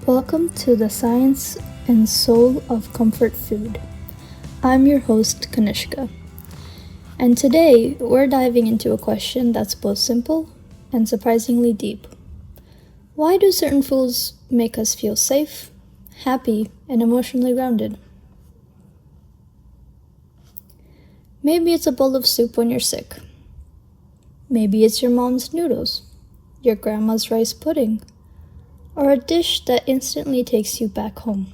Welcome to the Science and Soul of Comfort Food. I'm your host, Kanishka. And today, we're diving into a question that's both simple and surprisingly deep. Why do certain foods make us feel safe, happy, and emotionally grounded? Maybe it's a bowl of soup when you're sick. Maybe it's your mom's noodles, your grandma's rice pudding, or a dish that instantly takes you back home,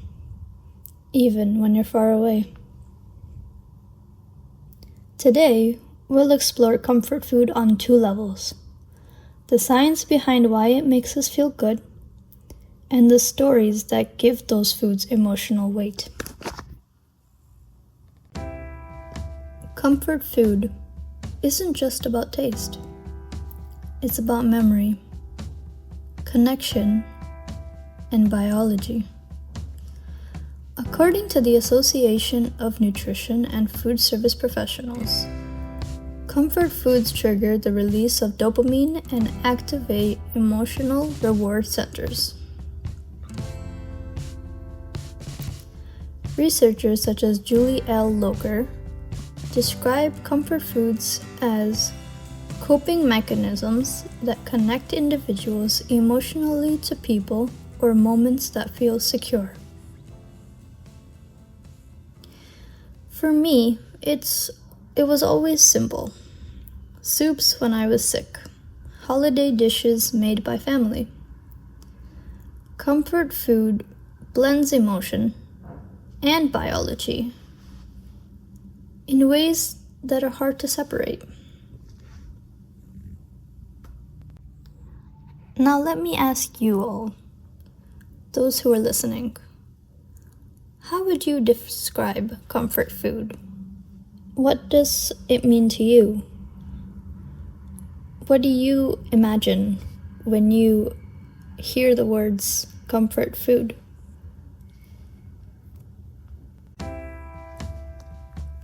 even when you're far away. Today, we'll explore comfort food on two levels: the science behind why it makes us feel good, and the stories that give those foods emotional weight. Comfort food isn't just about taste. It's about memory, connection, and biology. According to the Association of Nutrition and Food Service Professionals, comfort foods trigger the release of dopamine and activate emotional reward centers. Researchers such as Julie L. Loker describe comfort foods as coping mechanisms that connect individuals emotionally to people or moments that feel secure. For me, it was always simple. Soups when I was sick, holiday dishes made by family. Comfort food blends emotion and biology in ways that are hard to separate. Now let me ask you all, those who are listening, how would you describe comfort food? What does it mean to you? What do you imagine when you hear the words comfort food?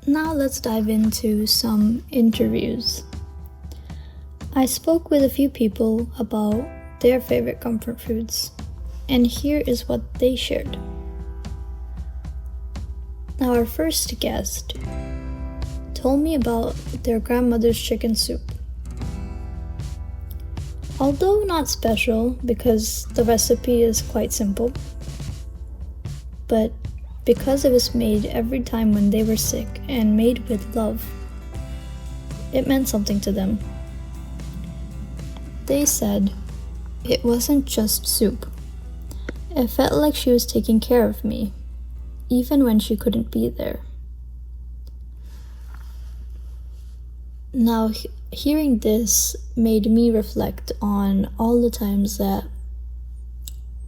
Now let's dive into some interviews. I spoke with a few people about their favorite comfort foods, and here is what they shared. Now, our first guest told me about their grandmother's chicken soup. Although not special because the recipe is quite simple, but because it was made every time when they were sick and made with love, it meant something to them. They said it wasn't just soup. It felt like she was taking care of me, even when she couldn't be there. Now, hearing this made me reflect on all the times that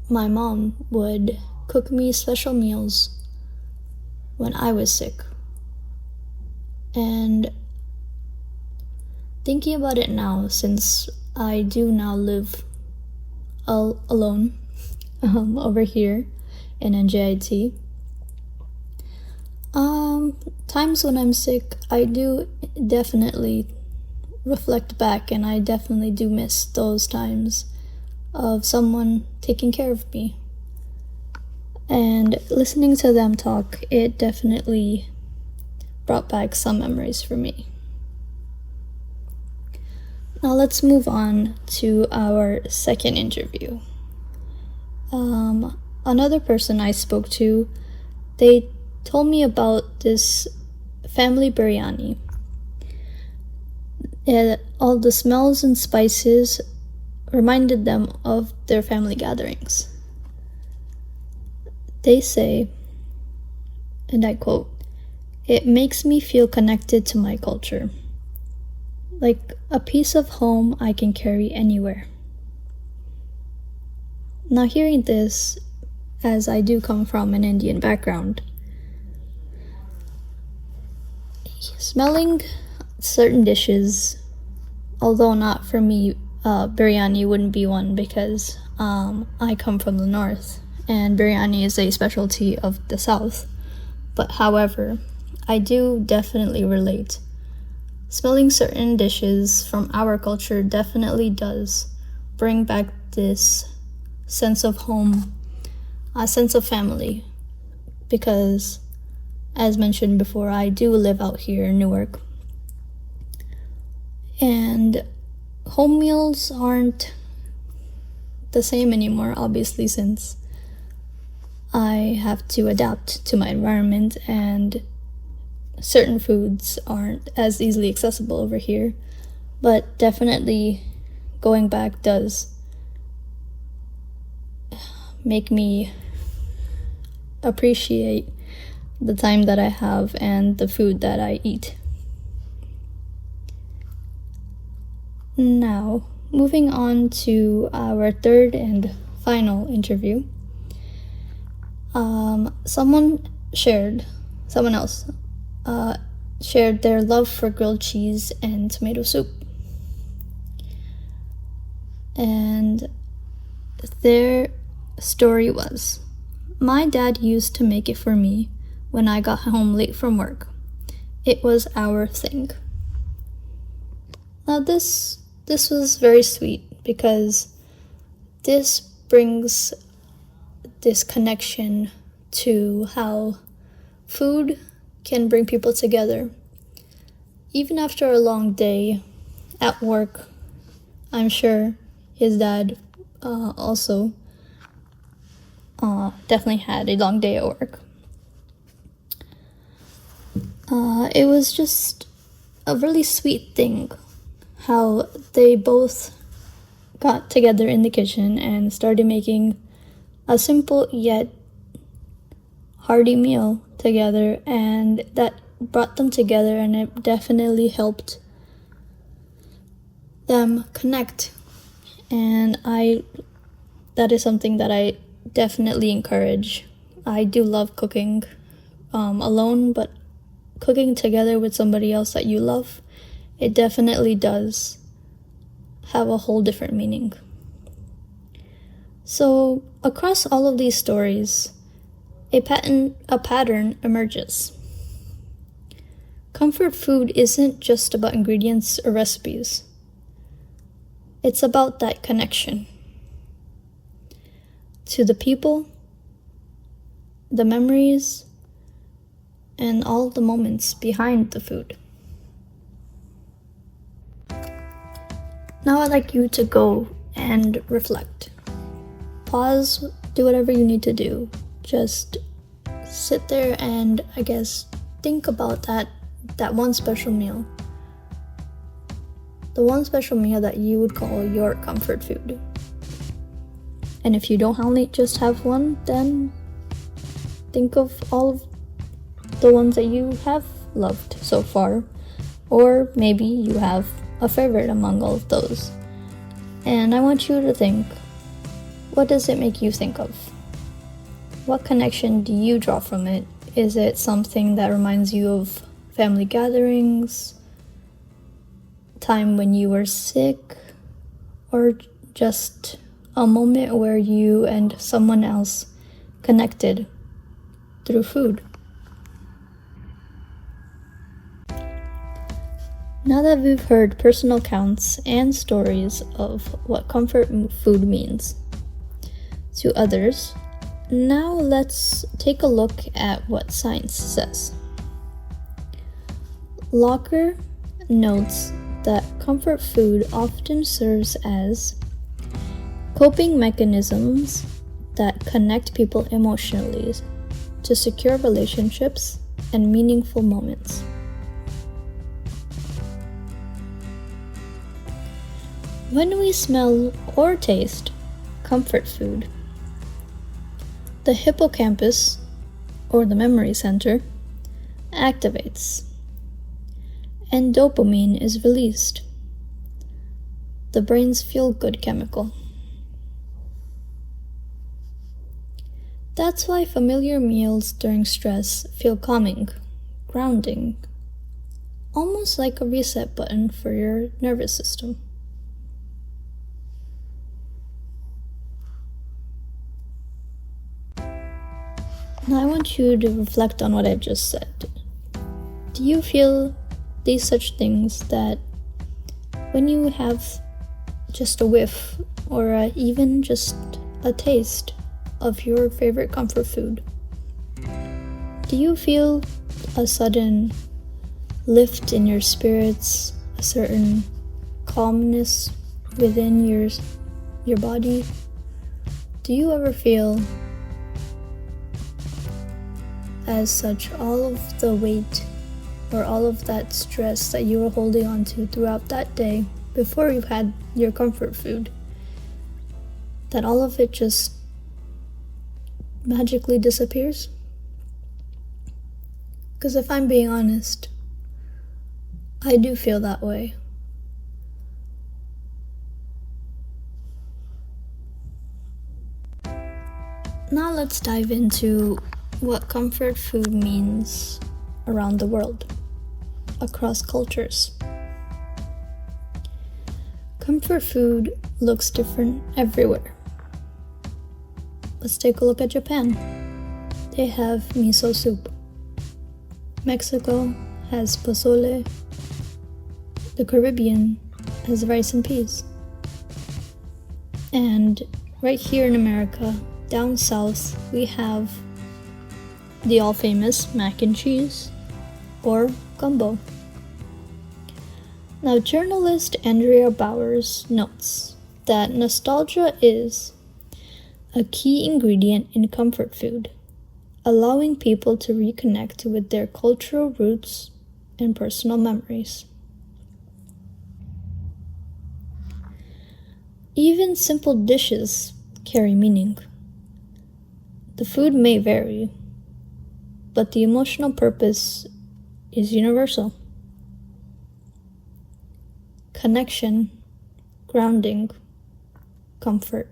my mom would cook me special meals when I was sick. And thinking about it now, since I do now live alone over here in NJIT, times when I'm sick, I do definitely reflect back, and I definitely do miss those times of someone taking care of me. And listening to them talk, it definitely brought back some memories for me. Now let's move on to our second interview. Another person I spoke to, they told me about this family biryani. All the smells and spices reminded them of their family gatherings. They say, and I quote, "It makes me feel connected to my culture, like a piece of home I can carry anywhere." Now, hearing this, as I do come from an Indian background, smelling certain dishes, although not for me, biryani wouldn't be one because I come from the north and biryani is a specialty of the south. But however, I do definitely relate. Smelling certain dishes from our culture definitely does bring back this sense of home a sense of family, because, as mentioned before, I do live out here in Newark. And home meals aren't the same anymore, obviously, since I have to adapt to my environment and certain foods aren't as easily accessible over here. But definitely going back does make me appreciate the time that I have and the food that I eat. Now, moving on to our third and final interview. Someone else shared their love for grilled cheese and tomato soup. And their story was, my dad used to make it for me when I got home late from work. It was our thing. Now this was very sweet, because this brings this connection to how food can bring people together. Even after a long day at work, I'm sure his dad also definitely had a long day at work. It was just a really sweet thing how they both got together in the kitchen and started making a simple yet hearty meal together, and that brought them together, and it definitely helped them connect. And that is something that I definitely encourage. I do love cooking alone, but cooking together with somebody else that you love, it definitely does have a whole different meaning. So, across all of these stories, a pattern emerges. Comfort food isn't just about ingredients or recipes. It's about that connection to the people, the memories, and all the moments behind the food. Now I'd like you to go and reflect. Pause, do whatever you need to do. Just sit there and, I guess, think about that one special meal. The one special meal that you would call your comfort food. And if you don't only just have one, then think of all of the ones that you have loved so far. Or maybe you have a favorite among all of those. And I want you to think, what does it make you think of? What connection do you draw from it? Is it something that reminds you of family gatherings, time when you were sick, or just a moment where you and someone else connected through food? Now that we've heard personal accounts and stories of what comfort food means to others, now let's take a look at what science says. Locker notes that comfort food often serves as coping mechanisms that connect people emotionally to secure relationships and meaningful moments. When we smell or taste comfort food, the hippocampus, or the memory center, activates, and dopamine is released, the brain's feel-good chemical. That's why familiar meals during stress feel calming, grounding, almost like a reset button for your nervous system. Now I want you to reflect on what I've just said. Do you feel these such things that when you have just a whiff or even just a taste of your favorite comfort food, do you feel a sudden lift in your spirits, a certain calmness within your body? Do you ever feel as such all of the weight or all of that stress that you were holding on to throughout that day before you had your comfort food, that all of it just magically disappears? Because if I'm being honest, I do feel that way. Now let's dive into what comfort food means around the world, across cultures. Comfort food looks different everywhere. Let's take a look at Japan. They have miso soup. Mexico has pozole. The Caribbean has rice and peas. And right here in America, down south, we have the all-famous mac and cheese, or gumbo. Now, journalist Andrea Bowers notes that nostalgia is a key ingredient in comfort food, allowing people to reconnect with their cultural roots and personal memories. Even simple dishes carry meaning. The food may vary, but the emotional purpose is universal. Connection, grounding, comfort.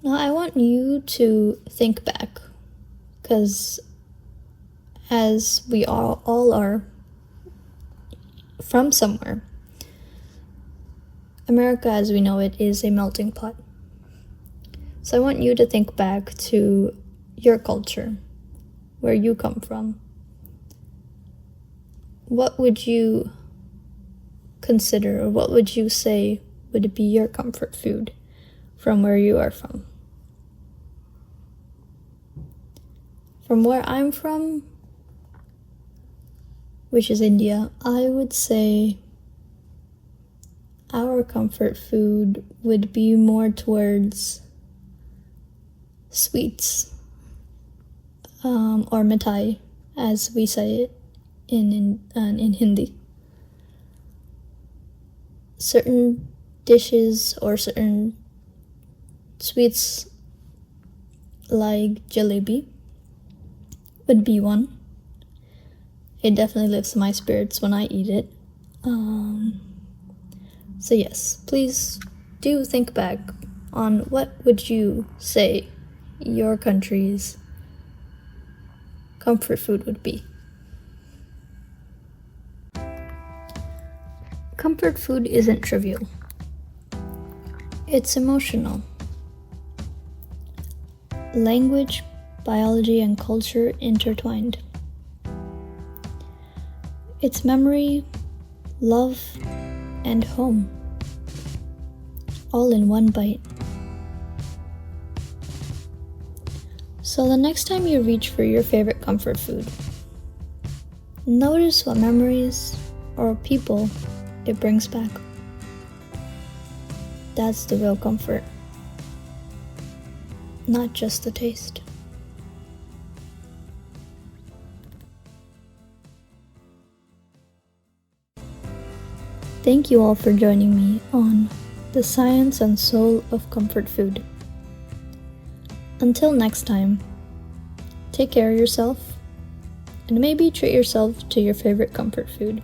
Now I want you to think back, because as we all are from somewhere, America as we know it is a melting pot. So I want you to think back to your culture, where you come from. What would you consider, or what would you say would be your comfort food from where you are from? From where I'm from, which is India, I would say our comfort food would be more towards sweets, or mithai, as we say it in Hindi. Certain dishes or certain sweets like jalebi would be one. It definitely lifts my spirits when I eat it. So yes, please do think back on what would you say your country's comfort food would be. Comfort food isn't trivial. It's emotional. Language, biology, and culture intertwined. It's memory, love, and home, all in one bite. So the next time you reach for your favorite comfort food, notice what memories or people it brings back. That's the real comfort, not just the taste. Thank you all for joining me on The Science and Soul of Comfort Food. Until next time, take care of yourself and maybe treat yourself to your favorite comfort food.